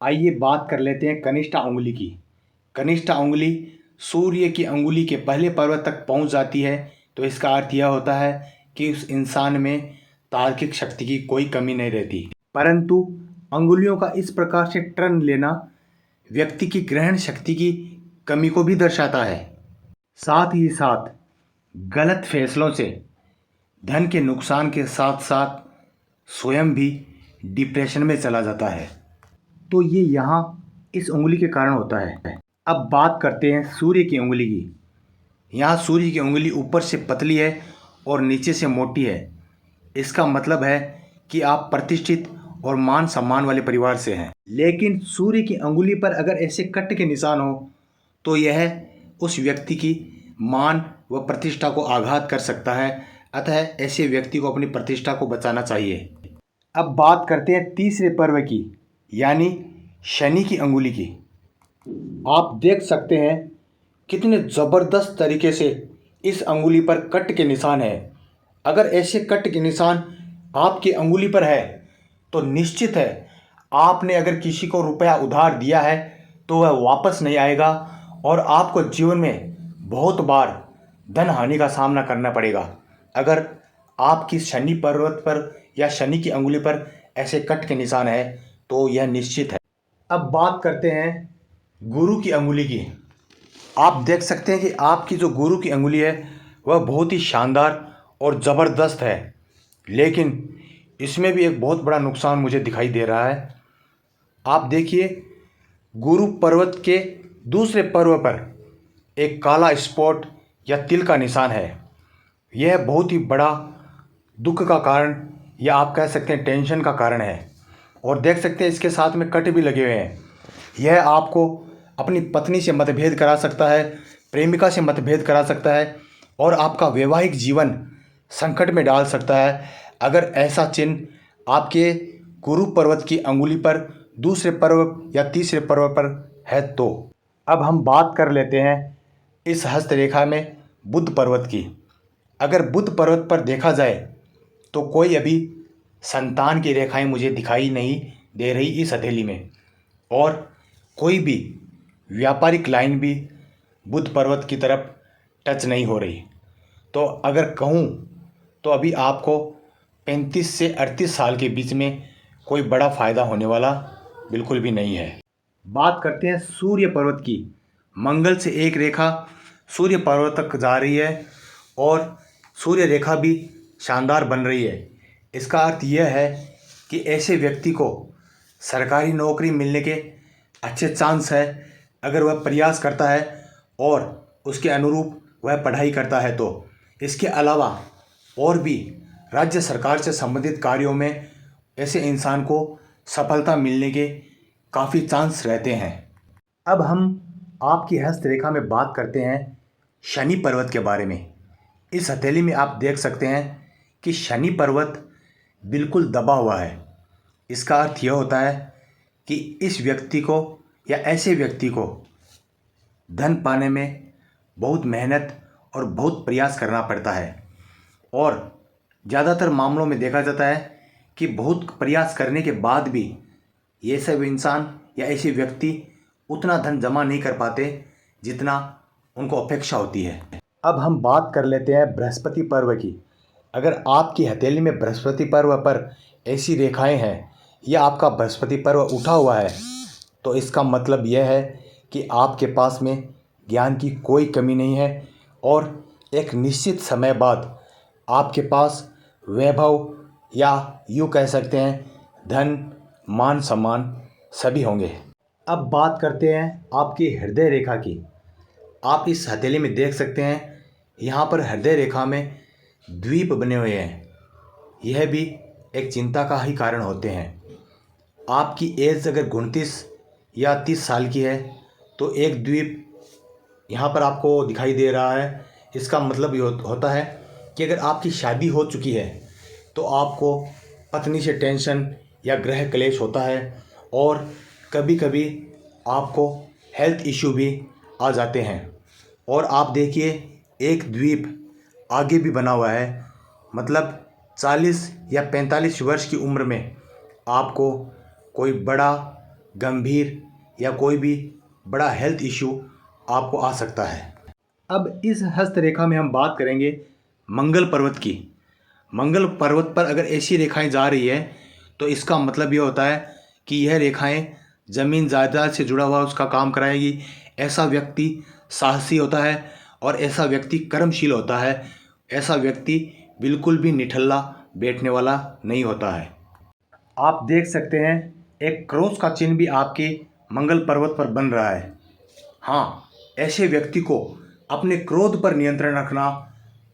आइए बात कर लेते हैं कनिष्ठा उंगली की। कनिष्ठा उंगली सूर्य की उंगली के पहले पर्वत तक पहुंच जाती है, तो इसका अर्थ यह होता है कि उस इंसान में तार्किक शक्ति की कोई कमी नहीं रहती। परंतु अंगुलियों का इस प्रकार से टर्न लेना व्यक्ति की ग्रहण शक्ति की कमी को भी दर्शाता है। साथ ही साथ गलत फैसलों से धन के नुकसान के साथ साथ स्वयं भी डिप्रेशन में चला जाता है। तो ये यहाँ इस उंगली के कारण होता है। अब बात करते हैं सूर्य की उंगली की। यहाँ सूर्य की उंगली ऊपर से पतली है और नीचे से मोटी है। इसका मतलब है कि आप प्रतिष्ठित और मान सम्मान वाले परिवार से हैं। लेकिन सूर्य की उंगली पर अगर ऐसे कट के निशान हो तो यह उस व्यक्ति की मान व प्रतिष्ठा को आघात कर सकता है। अतः ऐसे व्यक्ति को अपनी प्रतिष्ठा को बचाना चाहिए। अब बात करते हैं तीसरे पर्व की, यानी शनि की अंगुली की। आप देख सकते हैं कितने ज़बरदस्त तरीके से इस अंगुली पर कट के निशान है। अगर ऐसे कट के निशान आपकी अंगुली पर है तो निश्चित है आपने अगर किसी को रुपया उधार दिया है तो वह वापस नहीं आएगा और आपको जीवन में बहुत बार धन हानि का सामना करना पड़ेगा अगर आपकी शनि पर्वत पर या शनि की अंगुली पर ऐसे कट के निशान है तो यह निश्चित है। अब बात करते हैं गुरु की अंगुली की। आप देख सकते हैं कि आपकी जो गुरु की अंगुली है वह बहुत ही शानदार और ज़बरदस्त है, लेकिन इसमें भी एक बहुत बड़ा नुकसान मुझे दिखाई दे रहा है। आप देखिए, गुरु पर्वत के दूसरे पर्व पर एक काला स्पॉट या तिल का निशान है। यह बहुत ही बड़ा दुख का कारण या आप कह सकते हैं टेंशन का कारण है। और देख सकते हैं इसके साथ में कट भी लगे हुए हैं। यह आपको अपनी पत्नी से मतभेद करा सकता है, प्रेमिका से मतभेद करा सकता है और आपका वैवाहिक जीवन संकट में डाल सकता है अगर ऐसा चिन्ह आपके गुरु पर्वत की अंगुली पर दूसरे पर्व या तीसरे पर्व पर है तो। अब हम बात कर लेते हैं इस हस्तरेखा में बुध पर्वत की। अगर बुध पर्वत पर देखा जाए तो कोई अभी संतान की रेखाएं मुझे दिखाई नहीं दे रही इस हथेली में, और कोई भी व्यापारिक लाइन भी बुध पर्वत की तरफ टच नहीं हो रही। तो अगर कहूँ तो अभी आपको 35 से 38 साल के बीच में कोई बड़ा फ़ायदा होने वाला बिल्कुल भी नहीं है। बात करते हैं सूर्य पर्वत की। मंगल से एक रेखा सूर्य पर्वत तक जा रही है और सूर्य रेखा भी शानदार बन रही है। इसका अर्थ यह है कि ऐसे व्यक्ति को सरकारी नौकरी मिलने के अच्छे चांस है अगर वह प्रयास करता है और उसके अनुरूप वह पढ़ाई करता है तो। इसके अलावा और भी राज्य सरकार से संबंधित कार्यों में ऐसे इंसान को सफलता मिलने के काफ़ी चांस रहते हैं। अब हम आपकी हस्तरेखा में बात करते हैं शनि पर्वत के बारे में। इस हथेली में आप देख सकते हैं कि शनि पर्वत बिल्कुल दबा हुआ है। इसका अर्थ यह होता है कि इस व्यक्ति को या ऐसे व्यक्ति को धन पाने में बहुत मेहनत और बहुत प्रयास करना पड़ता है, और ज़्यादातर मामलों में देखा जाता है कि बहुत प्रयास करने के बाद भी ये सब इंसान या ऐसे व्यक्ति उतना धन जमा नहीं कर पाते जितना उनको अपेक्षा होती है। अब हम बात कर लेते हैं बृहस्पति पर्व की। अगर आपकी हथेली में बृहस्पति पर्व पर ऐसी रेखाएं हैं या आपका बृहस्पति पर्व उठा हुआ है तो इसका मतलब यह है कि आपके पास में ज्ञान की कोई कमी नहीं है और एक निश्चित समय बाद आपके पास वैभव या यूँ कह सकते हैं धन मान सम्मान सभी होंगे। अब बात करते हैं आपकी हृदय रेखा की। आप इस हथेली में देख सकते हैं यहाँ पर हृदय रेखा में द्वीप बने हुए हैं। यह भी एक चिंता का ही कारण होते हैं। आपकी एज अगर 29 या 30 साल की है तो एक द्वीप यहाँ पर आपको दिखाई दे रहा है। इसका मतलब ये होता है कि अगर आपकी शादी हो चुकी है तो आपको पत्नी से टेंशन या गृह क्लेश होता है और कभी कभी आपको हेल्थ इश्यू भी आ जाते हैं। और आप देखिए एक द्वीप आगे भी बना हुआ है, मतलब 40 या 45 वर्ष की उम्र में आपको कोई बड़ा गंभीर या कोई भी बड़ा हेल्थ इश्यू आपको आ सकता है। अब इस हस्तरेखा में हम बात करेंगे मंगल पर्वत की। मंगल पर्वत पर अगर ऐसी रेखाएं जा रही है तो इसका मतलब ये होता है कि यह रेखाएं ज़मीन जायदाद से जुड़ा हुआ उसका काम कराएगी। ऐसा व्यक्ति साहसी होता है और ऐसा व्यक्ति कर्मशील होता है। ऐसा व्यक्ति बिल्कुल भी निठल्ला बैठने वाला नहीं होता है। आप देख सकते हैं एक क्रॉस का चिन्ह भी आपके मंगल पर्वत पर बन रहा है। हाँ, ऐसे व्यक्ति को अपने क्रोध पर नियंत्रण रखना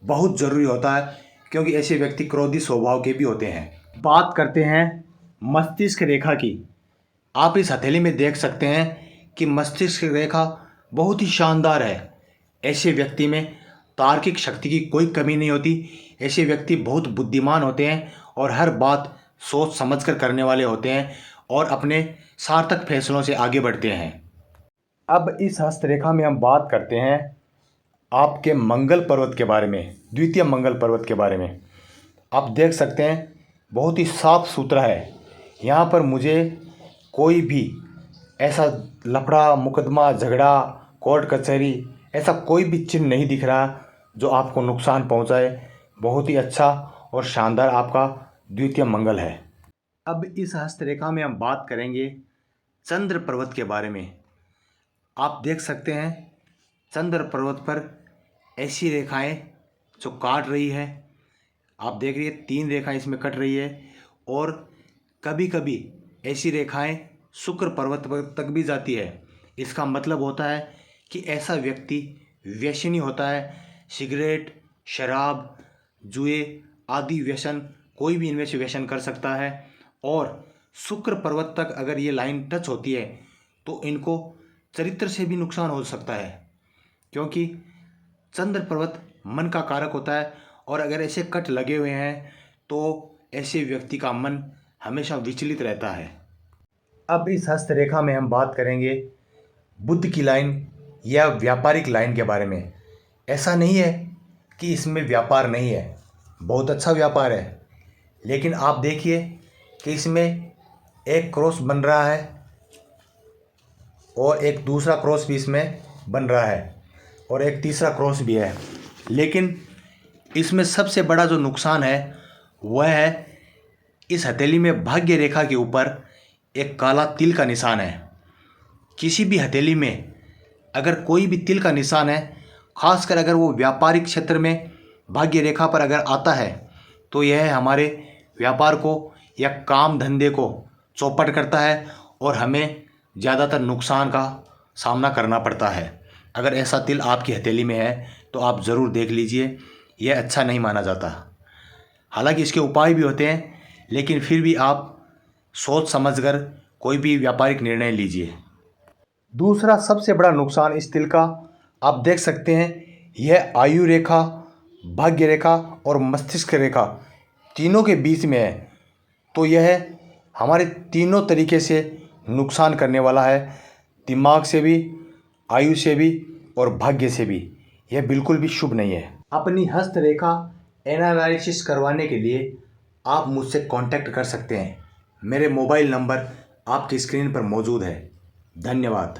बहुत ज़रूरी होता है, क्योंकि ऐसे व्यक्ति क्रोधी स्वभाव के भी होते हैं। बात करते हैं मस्तिष्क रेखा की। आप इस हथेली में देख सकते हैं कि मस्तिष्क रेखा बहुत ही शानदार है। ऐसे व्यक्ति में तार्किक शक्ति की कोई कमी नहीं होती। ऐसे व्यक्ति बहुत बुद्धिमान होते हैं और हर बात सोच समझकर करने वाले होते हैं और अपने सार्थक फैसलों से आगे बढ़ते हैं। अब इस हस्तरेखा में हम बात करते हैं आपके मंगल पर्वत के बारे में, द्वितीय मंगल पर्वत के बारे में। आप देख सकते हैं बहुत ही साफ सुथरा है। यहाँ पर मुझे कोई भी ऐसा लफड़ा, मुकदमा, झगड़ा, कोर्ट कचहरी ऐसा कोई भी चिन्ह नहीं दिख रहा जो आपको नुकसान पहुँचाए। बहुत ही अच्छा और शानदार आपका द्वितीय मंगल है। अब इस हस्तरेखा में हम बात करेंगे चंद्र पर्वत के बारे में। आप देख सकते हैं चंद्र पर्वत पर ऐसी रेखाएं जो काट रही है। आप देख रही है 3 रेखाएं इसमें कट रही है और कभी कभी ऐसी रेखाएं शुक्र पर्वत तक भी जाती है। इसका मतलब होता है कि ऐसा व्यक्ति व्यसनी होता है। सिगरेट, शराब, जुए आदि व्यसन, कोई भी इनमें से व्यसन कर सकता है। और शुक्र पर्वत तक अगर ये लाइन टच होती है तो इनको चरित्र से भी नुकसान हो सकता है, क्योंकि चंद्र पर्वत मन का कारक होता है और अगर ऐसे कट लगे हुए हैं तो ऐसे व्यक्ति का मन हमेशा विचलित रहता है। अब इस हस्तरेखा में हम बात करेंगे बुध की लाइन या व्यापारिक लाइन के बारे में। ऐसा नहीं है कि इसमें व्यापार नहीं है, बहुत अच्छा व्यापार है, लेकिन आप देखिए कि इसमें एक क्रॉस बन रहा है और एक दूसरा क्रॉस भी इसमें बन रहा है और एक तीसरा क्रॉस भी है। लेकिन इसमें सबसे बड़ा जो नुकसान है वह है इस हथेली में भाग्य रेखा के ऊपर एक काला तिल का निशान है। किसी भी हथेली में अगर कोई भी तिल का निशान है, खासकर अगर वो व्यापारिक क्षेत्र में भाग्य रेखा पर अगर आता है, तो यह हमारे व्यापार को या काम धंधे को चौपट करता है और हमें ज़्यादातर नुकसान का सामना करना पड़ता है। अगर ऐसा तिल आपकी हथेली में है तो आप ज़रूर देख लीजिए, यह अच्छा नहीं माना जाता। हालांकि इसके उपाय भी होते हैं, लेकिन फिर भी आप सोच समझकर कोई भी व्यापारिक निर्णय लीजिए। दूसरा सबसे बड़ा नुकसान इस तिल का आप देख सकते हैं, यह आयु रेखा, भाग्य रेखा और मस्तिष्क रेखा तीनों के बीच में है। तो यह हमारे तीनों तरीके से नुकसान करने वाला है, दिमाग से भी, आयु से भी और भाग्य से भी। यह बिल्कुल भी शुभ नहीं है। अपनी हस्तरेखा एनालिसिस करवाने के लिए आप मुझसे कांटेक्ट कर सकते हैं। मेरे मोबाइल नंबर आपकी स्क्रीन पर मौजूद है। धन्यवाद।